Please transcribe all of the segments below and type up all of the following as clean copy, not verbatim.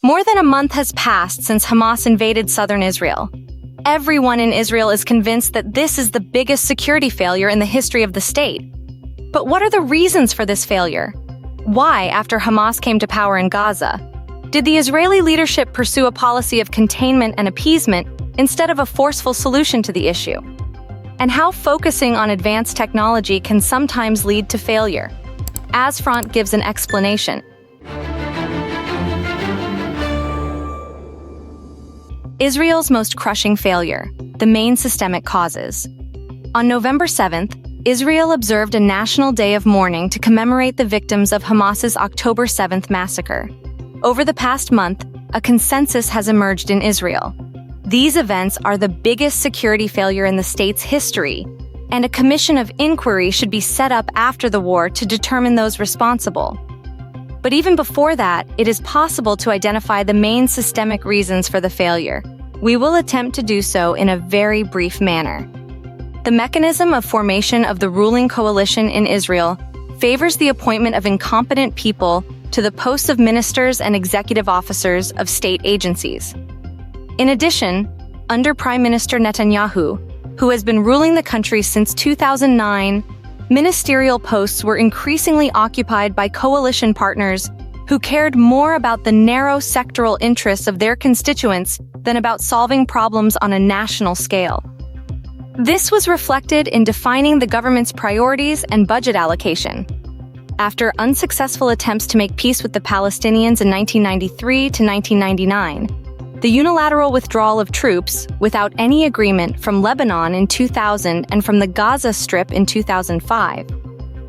More than a month has passed since Hamas invaded southern Israel. Everyone in Israel is convinced that this is the biggest security failure in the history of the state. But what are the reasons for this failure? Why, after Hamas came to power in Gaza, did the Israeli leadership pursue a policy of containment and appeasement instead of a forceful solution to the issue? And how focusing on advanced technology can sometimes lead to failure? AZfront gives an explanation. Israel's most crushing failure, the main systemic causes. On November 7th, Israel observed a national day of mourning to commemorate the victims of Hamas's October 7th massacre. Over the past month, a consensus has emerged in Israel. These events are the biggest security failure in the state's history, and a commission of inquiry should be set up after the war to determine those responsible. But even before that, it is possible to identify the main systemic reasons for the failure. We will attempt to do so in a very brief manner. The mechanism of formation of the ruling coalition in Israel favors the appointment of incompetent people to the posts of ministers and executive officers of state agencies. In addition, under Prime Minister Netanyahu, who has been ruling the country since 2009, ministerial posts were increasingly occupied by coalition partners who cared more about the narrow sectoral interests of their constituents than about solving problems on a national scale. This was reflected in defining the government's priorities and budget allocation. After unsuccessful attempts to make peace with the Palestinians in 1993 to 1999, the unilateral withdrawal of troops, without any agreement, from Lebanon in 2000 and from the Gaza Strip in 2005,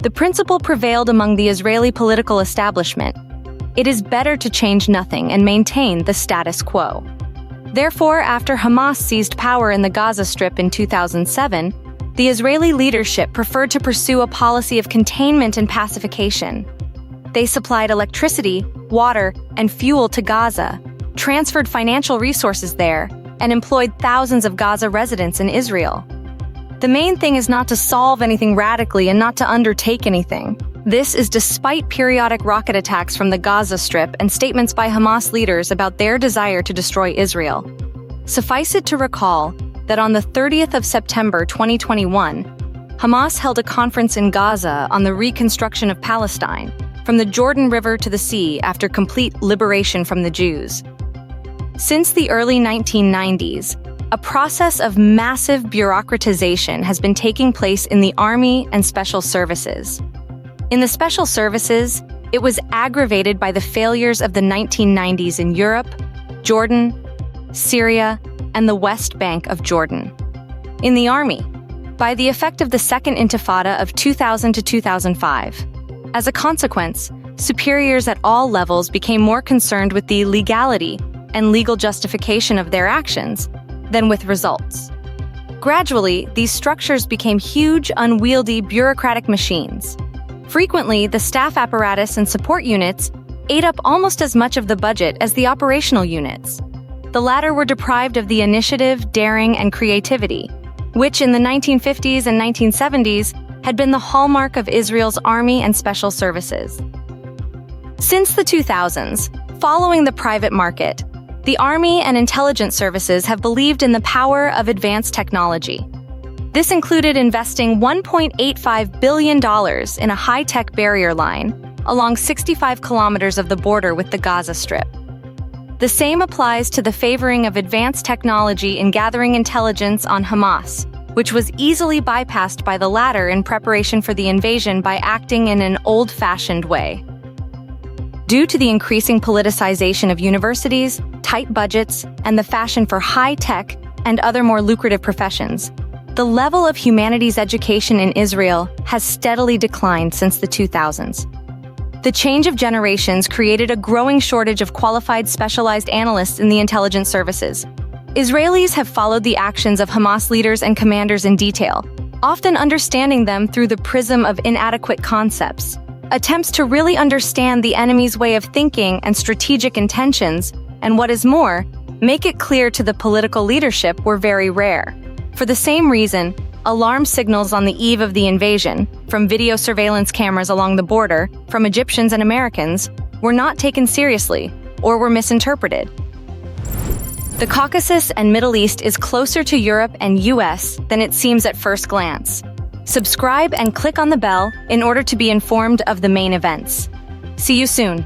the principle prevailed among the Israeli political establishment: it is better to change nothing and maintain the status quo. Therefore, after Hamas seized power in the Gaza Strip in 2007, the Israeli leadership preferred to pursue a policy of containment and pacification. They supplied electricity, water, and fuel to Gaza, transferred financial resources there, and employed thousands of Gaza residents in Israel. The main thing is not to solve anything radically and not to undertake anything. This is despite periodic rocket attacks from the Gaza Strip and statements by Hamas leaders about their desire to destroy Israel. Suffice it to recall that on the 30th of September 2021, Hamas held a conference in Gaza on the reconstruction of Palestine, from the Jordan River to the sea after complete liberation from the Jews. Since the early 1990s, a process of massive bureaucratization has been taking place in the Army and Special Services. In the Special Services, it was aggravated by the failures of the 1990s in Europe, Jordan, Syria, and the West Bank of Jordan. In the Army, by the effect of the Second Intifada of 2000 to 2005. As a consequence, superiors at all levels became more concerned with the legality and legal justification of their actions than with results. Gradually, these structures became huge, unwieldy bureaucratic machines. Frequently, the staff apparatus and support units ate up almost as much of the budget as the operational units. The latter were deprived of the initiative, daring, and creativity, which in the 1950s and 1970s had been the hallmark of Israel's Army and Special Services. Since the 2000s, following the private market, the Army and intelligence services have believed in the power of advanced technology. This included investing $1.85 billion in a high-tech barrier line along 65 kilometers of the border with the Gaza Strip. The same applies to the favoring of advanced technology in gathering intelligence on Hamas, which was easily bypassed by the latter in preparation for the invasion by acting in an old-fashioned way. Due to the increasing politicization of universities, tight budgets, and the fashion for high-tech and other more lucrative professions, the level of humanities education in Israel has steadily declined since the 2000s. The change of generations created a growing shortage of qualified specialized analysts in the intelligence services. Israelis have followed the actions of Hamas leaders and commanders in detail, often understanding them through the prism of inadequate concepts. Attempts to really understand the enemy's way of thinking and strategic intentions, and what is more, make it clear to the political leadership were very rare. For the same reason, alarm signals on the eve of the invasion, from video surveillance cameras along the border, from Egyptians and Americans, were not taken seriously, or were misinterpreted. The Caucasus and Middle East is closer to Europe and US than it seems at first glance. Subscribe and click on the bell in order to be informed of the main events. See you soon.